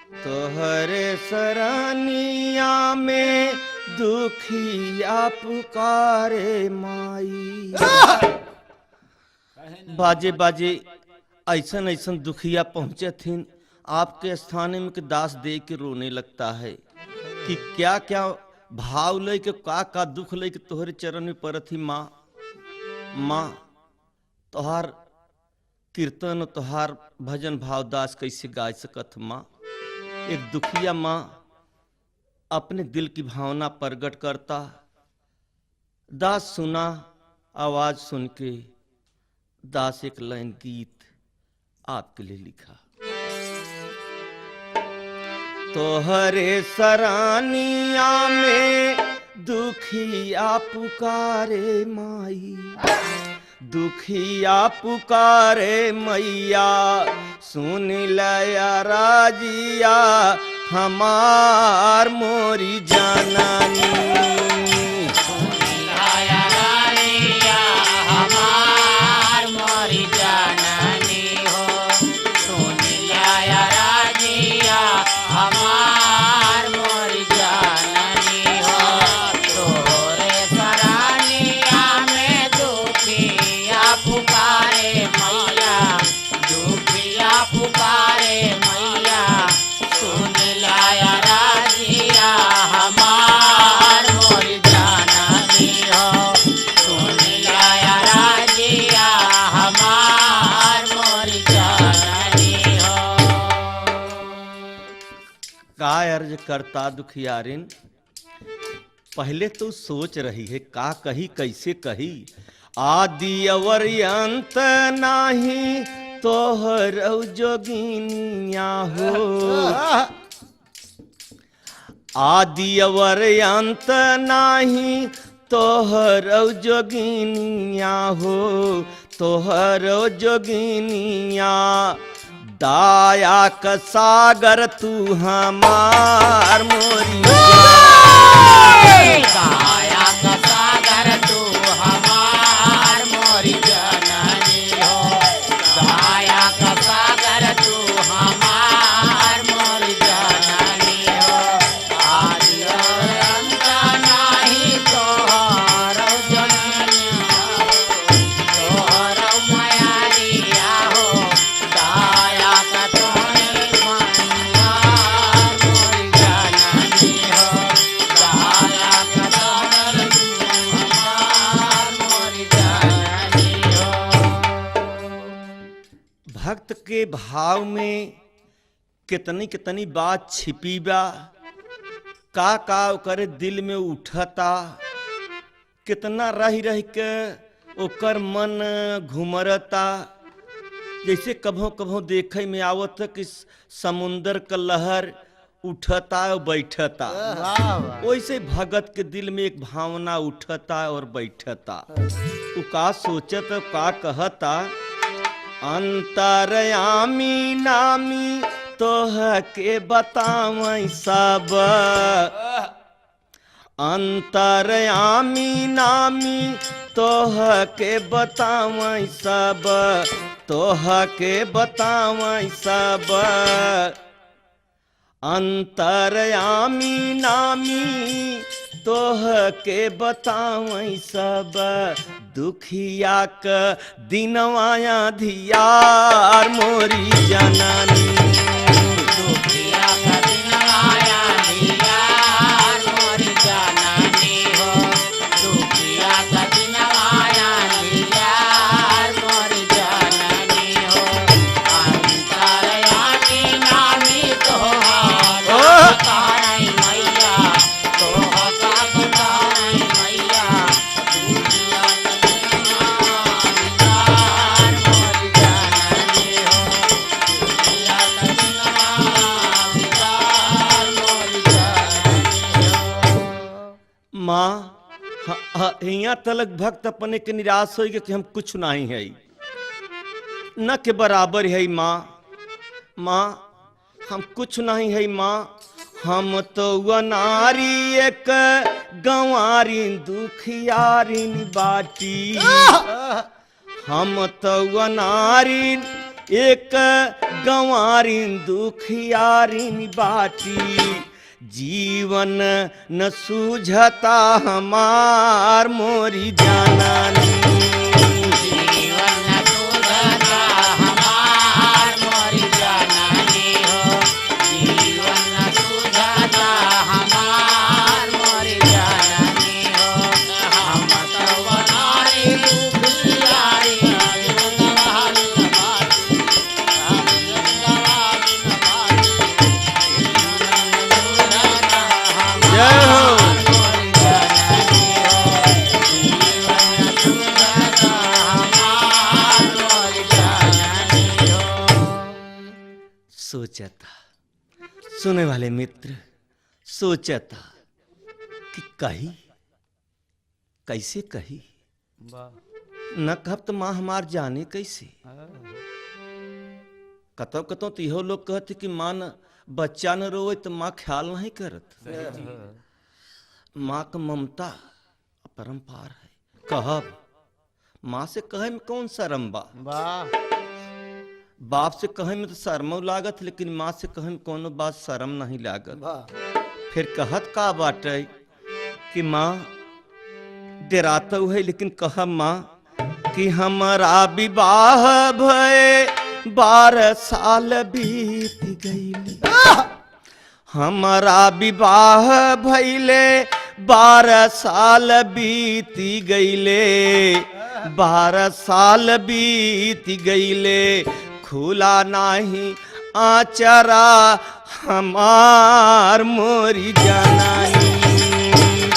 तोहरे सरानिया में दुखिया पुकारे माई। बाजे बाजे ऐसन ऐसन दुखिया पहुंचे थीन आपके स्थान में के दास दे के रोने लगता है कि क्या क्या भाव ले के का दुख ले के तोहरे चरण में परत ही माँ। माँ तोहार कीर्तन तोहार भजन भाव दास कैसे गा सकत माँ। एक दुखिया माँ अपने दिल की भावना प्रकट करता। दास सुना, आवाज सुन के दास एक लाइन गीत आपके लिए लिखा। तोहरे सरानिया में दुखिया पुकारे माई, दुखिया पुकारे मैया, सुन लया राजिया हमार मोरी जाननी। का अर्ज करता दुखियारिन, पहले तो सोच रही है का कही कैसे कही। आदि अवर अंत नाही तोहर जोगिनिया हो, आदि अवर अंत नाही तोहर जोगिनिया हो, तोहर जोगिनिया। दाया का सागर तू हमार मोरी, दाया का सागर तू हमार मोरी जननी हो, दाया का सागर तू हमार मोरी जननी हो। आदि अंत नाही तोहर जोगिनिया हो, तोहर मायारिया हो, दाया का तोहर हमार मोरी जननी हो, दाया का तोहर हमार मोरी जननी हो। भक्त के भाव में कितनी कितनी बात छिपी बा, का ओकर दिल में उठता, कितना रह रह के ओकर मन घुमरता। जैसे कभों कभों देखे में आवत कि समुंदर का लहर उठता और बैठता, वैसे भगत के दिल में एक भावना उठता और बैठता। उ का सोचत का कहता, अंतरयामी नामी तोह के बतावै सब, अंतरयामी नामी तोह के बतावै सब, तोह के बतावै सब। अंतरयामी नामी तोह के बतावै सब, दुखिया क दिनवाया धियार मोरी जननी। दुखिया का दिन आया धियार मोरी जननी हो, दुखिया का दिन आया धियार मोरी जननी हो। अंतरयामी नामी तोहार बताई मैया, तोहका बताई मैया, दुखिया का दिन आया धियार मोरी जननी हो, दुखिया का दिन आया धियार मोरी जननी हो। माँ यहाँ तलक भक्त अपने के निराश हो गए कि हम कुछ नहीं है, न के बराबर है माँ। माँ हम कुछ नहीं है माँ, हम तो अनारी एक गंवारी दुखियारी बाटी, हम तो अनारी एक गंवारिन दुखियारिन बाटी जीवन न सूझता हमार मोरी जाननी जीवन सुधता हमार मोरी जाननी हो जीवन सुधता हमार मोरी जाननी हो हम तो बनारी दुखियारी गंवारी बाटी गंवारी बाटी जय हो मोरी जाननी हो जीवन सुधता हमार मोरी जाननी हो। सोचता सुने वाले मित्र सोचता कि कही कैसे कही न कहब तो माँ हमार जाने कैसे कतो कतो तो इहो लोग कहते कि माँ न बच्चा न रोए तो माँ ख्याल नहीं करत माँ का ममता अपरंपार है कहब माँ से कहे में कौन शर्म बा बाप से कहे में तो शर्मो लागत लेकिन माँ से कहे में कोनो बात शर्म नहीं लागत फिर कहत का बाटे कि माँ डराता है लेकिन कहब माँ कि हमारा विवाह भय 12 साल बीत गई हमारा विवाह भइले 12 साल बीत गईले 12 साल बीत गईले खुला नाही आचरा हमार मोरी जनानी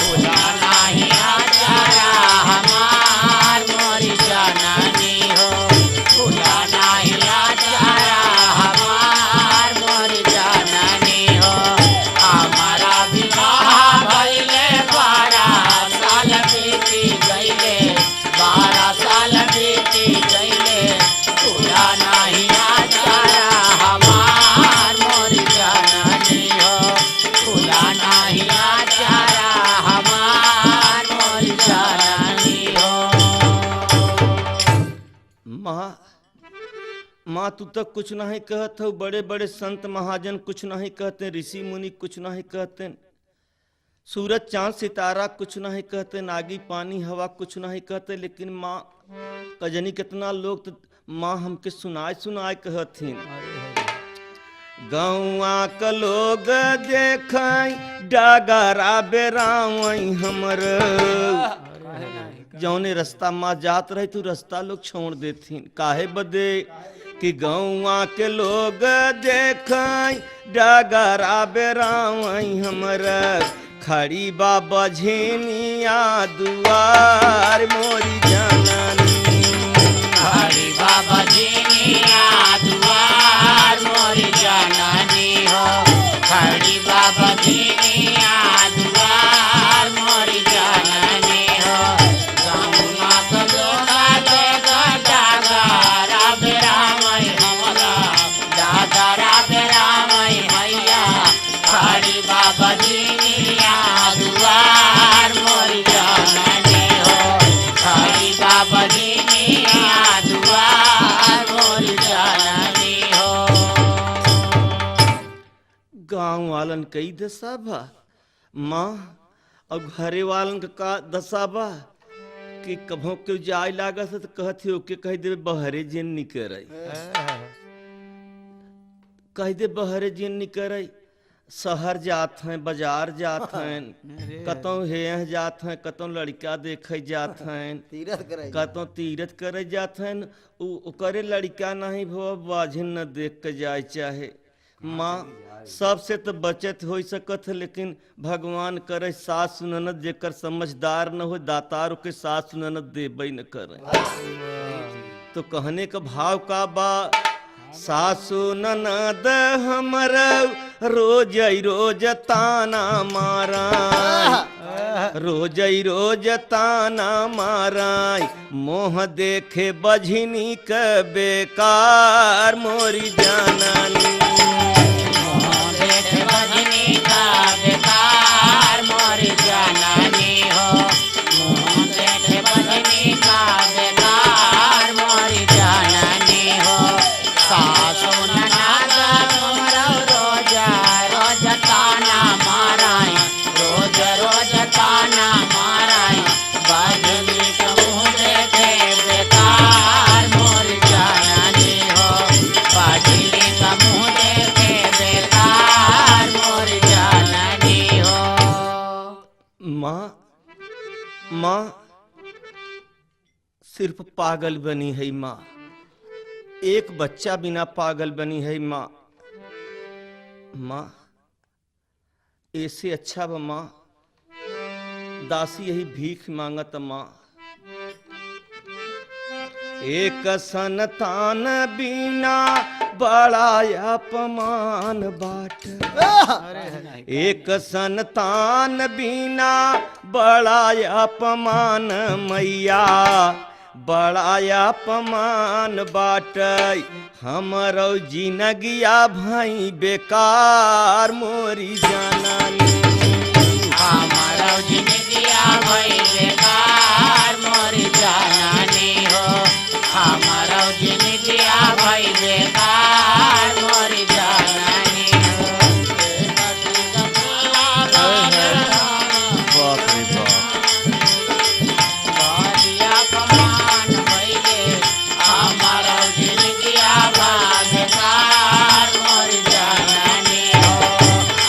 खुला नाही आचारा हमार मोरी जाननी हो खुला नाही आचारा हमार मोरी जाननी हो हमारा विवाह भइले 12 साल बीती गईले 12 साल बीती गईले खुला नाही आचारा हमार मोरी जाननी हो खुला नाही आचारा हमार मोरी जाननी हो। माँ तू तक कुछ नहीं कहत हो बड़े बड़े संत महाजन कुछ नहीं कहते ऋषि मुनि कुछ नहीं कहते सूरज चांद सितारा कुछ नहीं कहते नागी पानी हवा कुछ नहीं कहते लेकिन माँ कजनी कितना लोग तो माँ हमके सुनाए सुनाए कहथिन गौआ का लोग देख डगरा बेरावई हमर जौने रास्ता माँ जात रही तू रास्ता लोग छोड़ देथिन काहे बदे कि गौआ के लोग देख डगरा बेरावई हमर खड़ी बाबा झेनिया दुआर मोरी जाननी हरि बाबा जीनिया दुआर मोरी जाननी हो हरि बाबा जीनिया दुआर मोरी जाननी हो गौना का लोगा देगा डागरा बेरामई हमरा डागरा बेरामई हैया हरि बाबा जीनिया दुआर मोरी जाननी हो हरि बाबा जीनिया दुआर मोरी जाननी हो। गांव वालन कई दशा बा माँ और घरे वालन का दशा बा कि कभों क्यों जाय लागत है तो कहते हो कि कह दे बहरे जिन निकर कह दे बहरे जिन निकर शहर जात हैं बाजार जात हैं कतों हे जात हैं कतों लड़का देखे जात हैं कतों तीरथ करे जात हैं करे लड़का नहीं भो बाझिन न देख के जाए चाहे माँ सबसे तो बचत हो सकत है लेकिन भगवान करे सास ननद जेकर समझदार न हो दातार के सास ननद देबई न करे तो कहने का भाव का बा सासु ननद हमर रोज रोज ताना मारा रोज रोज ताना माराय मोह देखे बझनी के बेकार मोरी जाननी देखे बजनी का बेकार मोरी जाननी हो मुँह देखे बजनी का बेकार मोरी जाननी हो मुँह देखे बेकार मोर जननी हो। माँ माँ सिर्फ पागल बनी है माँ, एक बच्चा बिना पागल बनी है माँ। माँ ऐसे अच्छा बा माँ, दासी यही भीख मांगत माँ। एक संतान बिना बड़ा अपमान बाट, एक संतान बिना बड़ा अपमान मैया, बड़ा अपमान बाट। हमरो जिनगिया भई बेकार मोरी जननी, हमारा जिंदगिया भई बेकार मोर जननी हो। हमारा जिंदगिया भई बेकार मोर जननी हो। बाप रे बाप। बारिया कमान भइले हमारा जिंदगिया भई बेकार मोर जननी हो।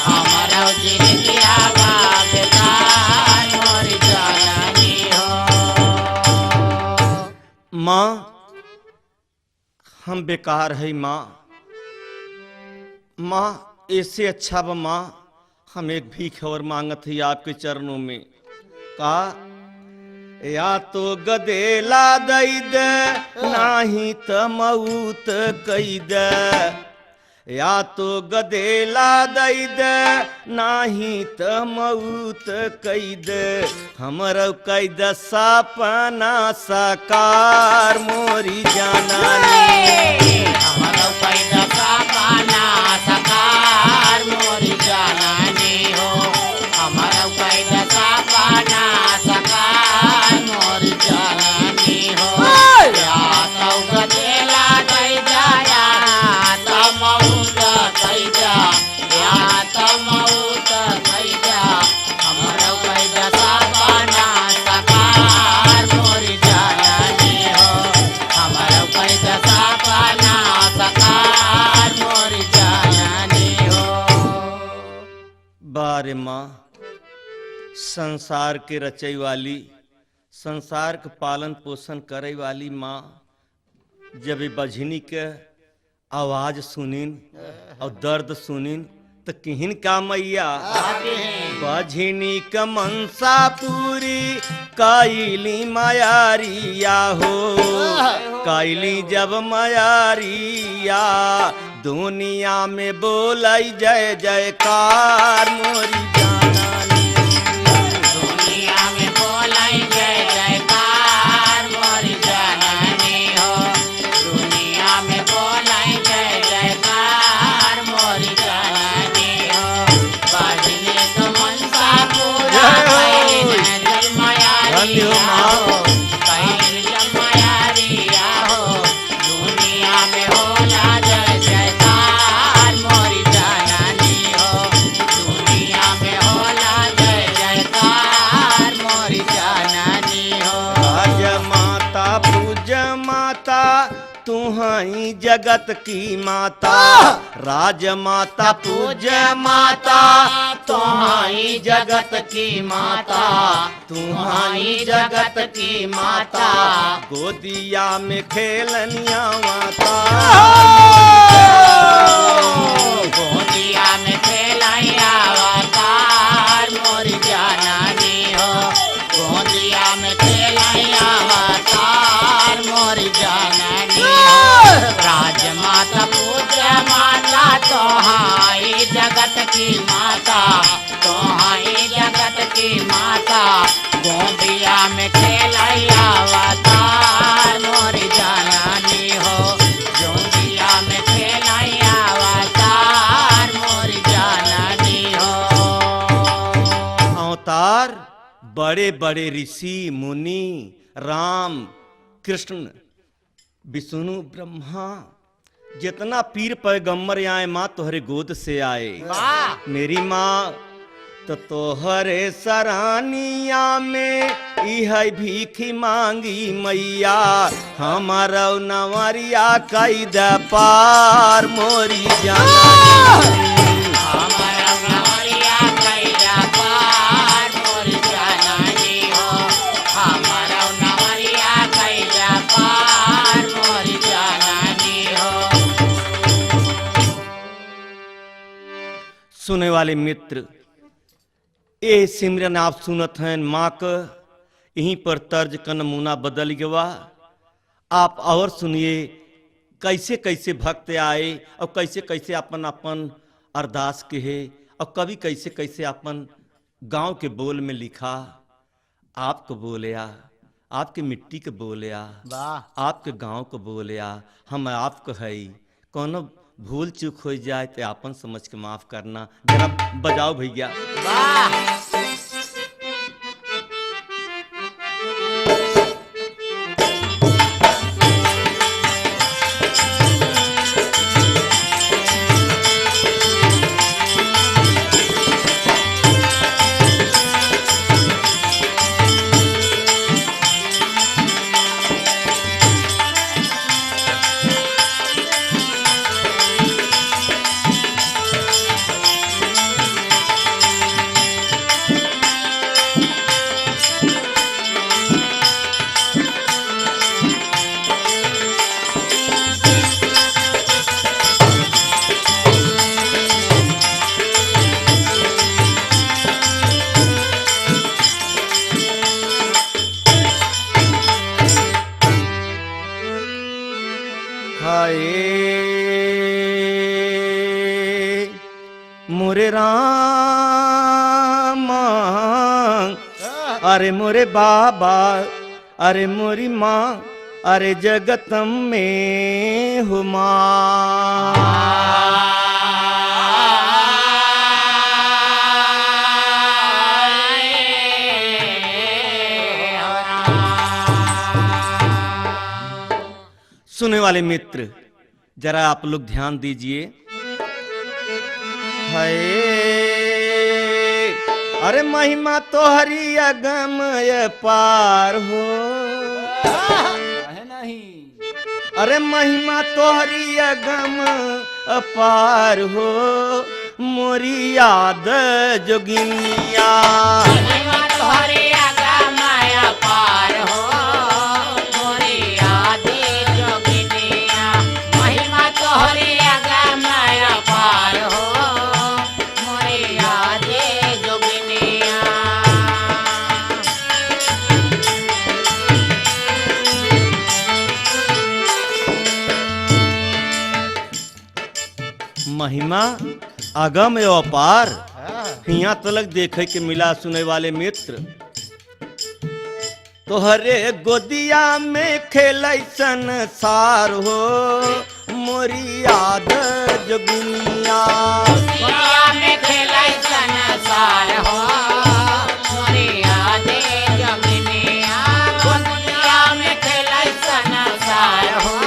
हमारा जिंदगिया भई बेकार मोर जननी हो। माँ हम बेकार है माँ। माँ ऐसे अच्छा बा माँ, हम एक भीख और मांगत है आपके चरणों में। का या तो गदेला दई दे, नाही त मऊत कई दे। या तो गदेला दई दे, नाही त मऊत कई दे। हमरो कई द सपना साकार मोरी जननी, हमारा पैदा सपना साकार मोर जननी हो। हमारा पैदा सपना साकार मोर जननी हो। या तो गदेला दई जाया तो मऊत कई जा, या तो मऊत कई जा। हमारा पैदा सपना साकार मोर जननी हो। हमारा पैदा सपना साकार मोर जननी हो। बारे माँ संसार के रचई वाली, संसार के पालन पोषण करे वाली माँ, जब ये बजनी के आवाज सुनिन और दर्द सुनिन तो किहिन का मैया। बजनी का मनसा पूरी काइली मायारिया हो, काइली जब मायारिया, दुनिया में बोलाई जय जयकार मोरी जननी, दुनिया में बोलाई जय जयकार मोर जननी हो। दुनिया में बोलाई जय जयकार मोर जननी हो। बजने तो मनसा पूरा कैल जल मायारिया हो, कैल जल मायारिया हो। दुनिया में होला जय जयकार मोर जननी हो। दुनिया में होला जय जयकार मोर जननी हो। राज माता पूज माता तुहई जगत की माता, राज माता पूज माता तुहई जगत की माता, तुहई जगत की माता, गोदिया में खेलनिया माता, गोदिया में खेलैया अवतार मोर जननी हो। गोदिया में खेलैया अवतार मोर जननी हो। राजमाता पूज्य माता तोहाई जगत की माता, तोहाई जगत की माता, गोदिया में खेलैया अवतार मोर जननी हो। गोदिया में खेलैया अवतार मोर जननी हो। अवतार बड़े बड़े ऋषि मुनि राम कृष्ण विष्णु ब्रह्मा जितना पीर पैगंबर आए माँ तोहरे गोद से आए। वाह मेरी माँ तो तोहरे सरानिया में इह भीखी मांगी मैया हमारा नवरिया कैद पार मोरी जाना हमारा नवरिया कैदा पार मोर जाननी हो हमारा नवरिया कैदा पार मोर जाननी हो। सुने वाले मित्र, ये सिमरन आप सुनत हैं माँ का यहीं पर तर्ज का नमूना बदल गया। आप और सुनिए कैसे कैसे भक्त आए और कैसे कैसे अपन अपन अरदास कहे और कभी कैसे कैसे अपन गांव के बोल में लिखा। आपको बोलिया, आपके मिट्टी के बोलिया, वाह आपके गांव को बोलिया, हम आपको है कोनो भूल चूक हो जाए तो आपन समझ के माफ करना। जरा बजाओ भैया। वाह हाय मोरे राम, अरे मोरे बाबा, अरे मोरी माँ, अरे जगतम में हो माँ। सुने वाले मित्र, जरा आप लोग ध्यान दीजिए। हाय अरे महिमा तो हरि अगमय पार हो, है नहीं अरे महिमा तो हरि अगम अपार हो, मोरी याद जोगिनिया। महिमा तोहरे अगमय पार हो मोरी याद जोगिनिया। महिमा तोहरे अगमय पार हो मोरी याद जोगिनिया। महिमा अगम एवं अपार हिया तलक देखे के मिला। सुने वाले मित्र, तोहरे गोदिया में खेलै संसार हो, मोरी याद जोगिनिया। दुनिया में खेलै संसार हो मोरी याद जोगिनिया। दुनिया में खेलै संसार हो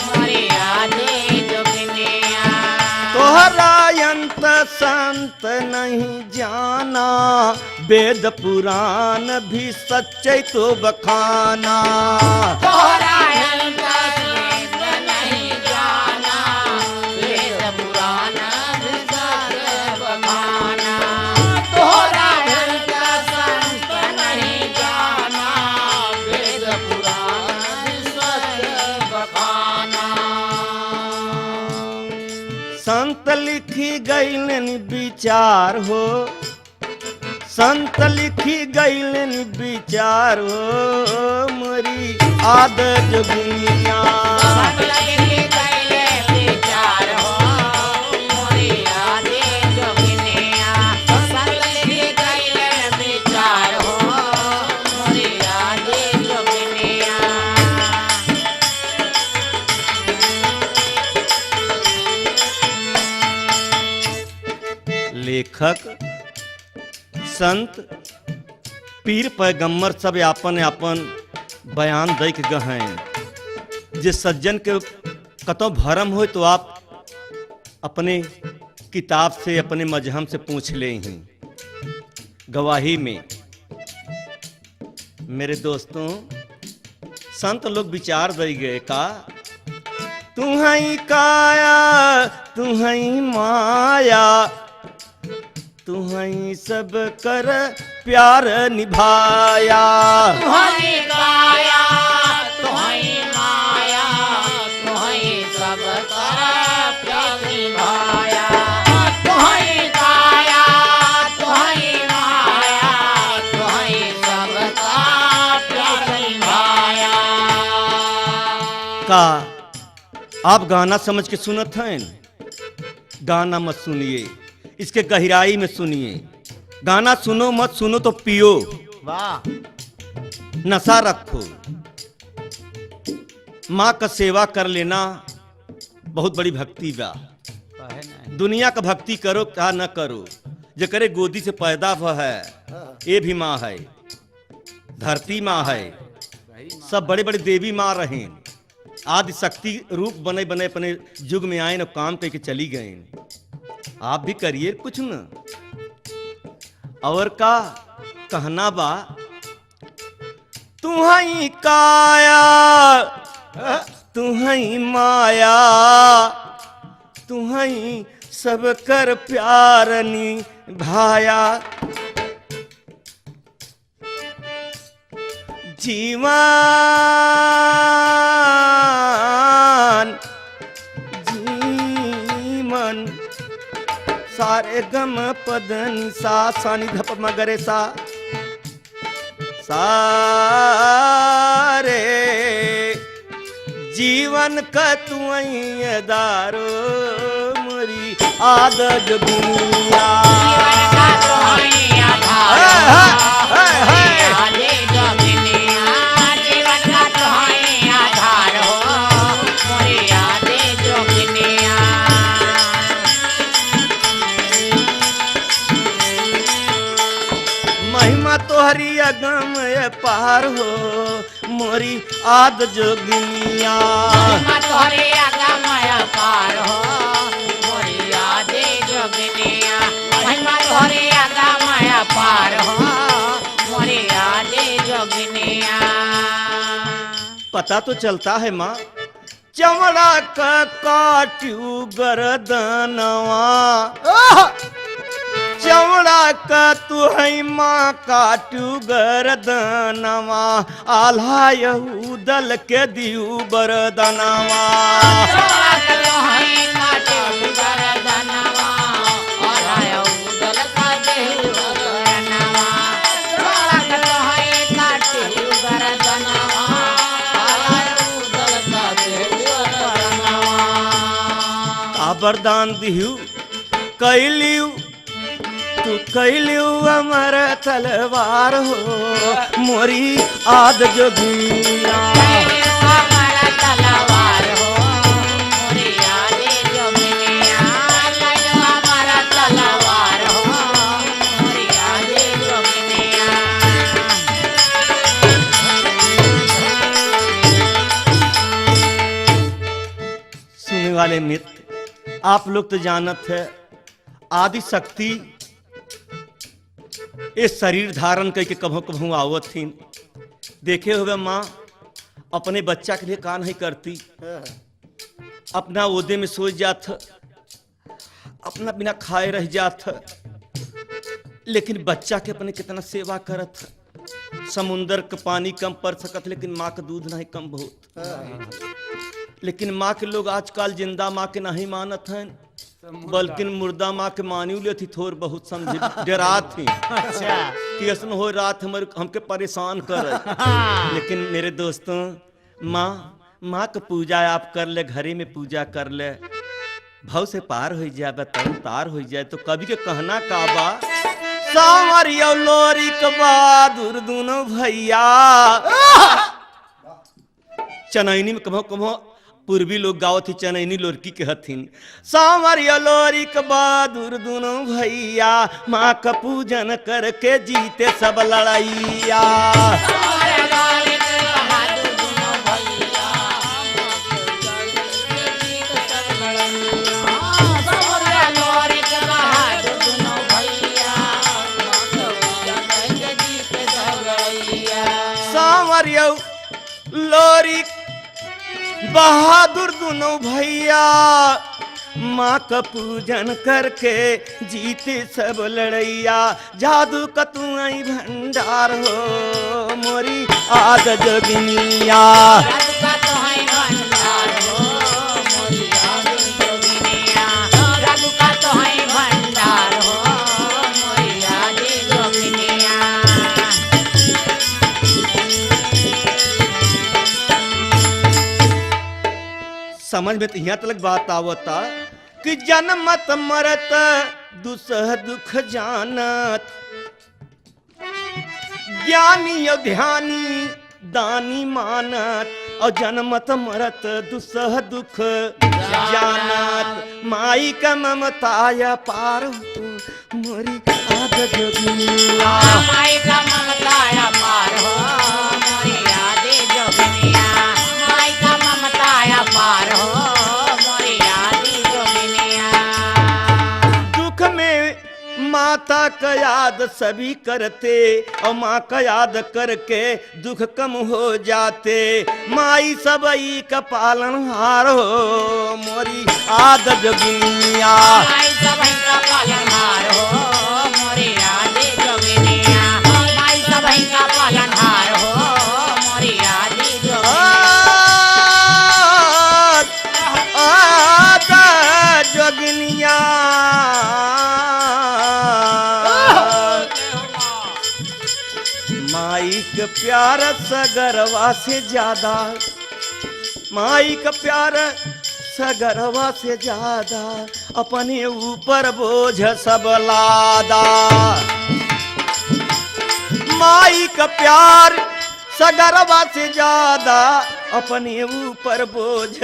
मोरी याद जोगिनिया। तोहरा अंत संत नहीं जाना, वेद पुराण भी सच्चे तो बखाना। तोहरा अंत संत नहीं जाना, वेद पुराण भी सच्चे बखाना। तोहरा अंत संत नहीं जाना, वेद पुराण भी सच्चे बखाना। संत लिखी गईलन विचार हो, संत लिखी गईलन विचार हो, मोरी आद जोगिनिया। लेखक संत पीर पैगम्बर सब आपन आपन बयान दे के गए हैं। जे सज्जन के कतो भरम हो तो आप अपने किताब से अपने मजहम से पूछ ले हैं। गवाही में। मेरे दोस्तों, संत लोग विचार दे गए का, तुम्हारी काया तुम्हारी माया, तुम्हारी सब कर प्यार निभाया। तुम्हारी काया तुम्हारी माया, तुम्हारी सब कर प्यार निभाया। तुम्हारी काया तुम्हारी माया, तुम्हारी सब का प्यार निभाया। का आप गाना समझ के सुनत हैं? गाना मत सुनिए, इसके गहराई में सुनिए। गाना सुनो मत सुनो तो पियो, वाह, नशा रखो। माँ का सेवा कर लेना बहुत बड़ी भक्ति बा। दुनिया का भक्ति करो क्या न करो, जो करे गोदी से पैदा हुआ है ये भी माँ है, धरती माँ है, सब बड़े बड़े देवी माँ रहे, आदि शक्ति रूप बने बने अपने युग में आए न काम करके चली गए। आप भी करिए कुछ न। और का कहना बा, तुम्हारी काया तुम्हारी माया, तुम्हारी सब कर प्यार निभाया। जीवन जीवन सारे गम पदन सा सानी धप मगरे सा सारे जीवन का तुई दारो मोरी आद जगुनिया। महिमा तोहरी अगम पार हो मोरी आद जोगिनिया। महिमा तोहरी अगम पार हो मोरी आद जोगिनिया। महिमा तोहरी अगम पार हो मोरी आद जोगिनिया। पता तो चलता है माँ, चमड़ा का काटू गर्दनवा, चमड़ा का तू है माँ काटू गर्दनवा, आल्हा यहूदल के दियू बरदनवा। वरदान दिहू कैलियू तू कैलियू अमर तलवार हो मोरी आद जोगिया। सुनने वाले मित्र, आप लोग तो जानत है आदि शक्ति इस शरीर धारण करके कभू कभू आवत थी। देखे हुए माँ अपने बच्चा के लिए का नहीं करती, अपना ओदे में सो जात, अपना बिना खाए रह जात, लेकिन बच्चा के अपने कितना सेवा करत। समुंदर का पानी कम पड़ सकत लेकिन माँ का दूध नहीं कम बहुत। लेकिन माँ के लोग आजकल जिंदा माँ के नहीं मानत हैं, बल्कि मुर्दा माँ के मानी लेती थोड़ बहुत समझ डरा थी कि ऐसा हो रात हमके परेशान कर। लेकिन मेरे दोस्तों, माँ का पूजा आप कर ले, घरे में पूजा कर ले, भाव से पार हो जाए, बताओ तार हो जाए। तो कभी के कहना काबा, सामरिया लोरी के बहादुर दोनों भैया। चनैनी में कभो कभो पूर्वी लोग गाँव थी, चनैनी लोरकी के हथिन। सामरिया लोरी के बहादुर दोनों भैया, माँ का पूजन करके जीते सब लड़ाइया। लोरी बहादुर दोनों भैया माँ का पूजन करके जीते सब लड़ैया। जादू का तू आई भंडार हो मोरी आद जोगिनिया। जादू का तो है भंडार हो मोरी आदि जोगिनिया। जादू का तो है भंडार हो मोरी आदि जोगिनिया। समझ में तो यहाँ तक बात आवता कि जन्मत मरत दुसह दुख जानत, ज्ञानी और ध्यानी दानी मानत और जन्मत मरत दुसह दुख जानत। माई का ममताया पार हो मोरी आद जोगिनिया। माई का ममताया पार हो मोरी आदि जोगिनिया। माई का ममताया पार हो मोरी आदि जोगिनिया। दुख में माता का याद सभी करते और माँ का याद करके दुख कम हो जाते। माई सबई का पालनहार हो मोरी आद जोगिनिया। माई सबई का पालनहार हो मोरी आदि जोगिनिया। माई सबई का पालनहार हो मोरी आदि जोगिनिया। आद जोगिनिया। माई का प्यार सगरवा से ज्यादा, माई का प्यार सगरवा से ज्यादा अपने ऊपर बोझ सब लादा। माई का प्यार सगरवा से ज्यादा अपने ऊपर बोझ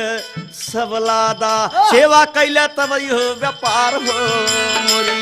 सब लादा। सेवा कैला तब हो व्यापार हो मोरी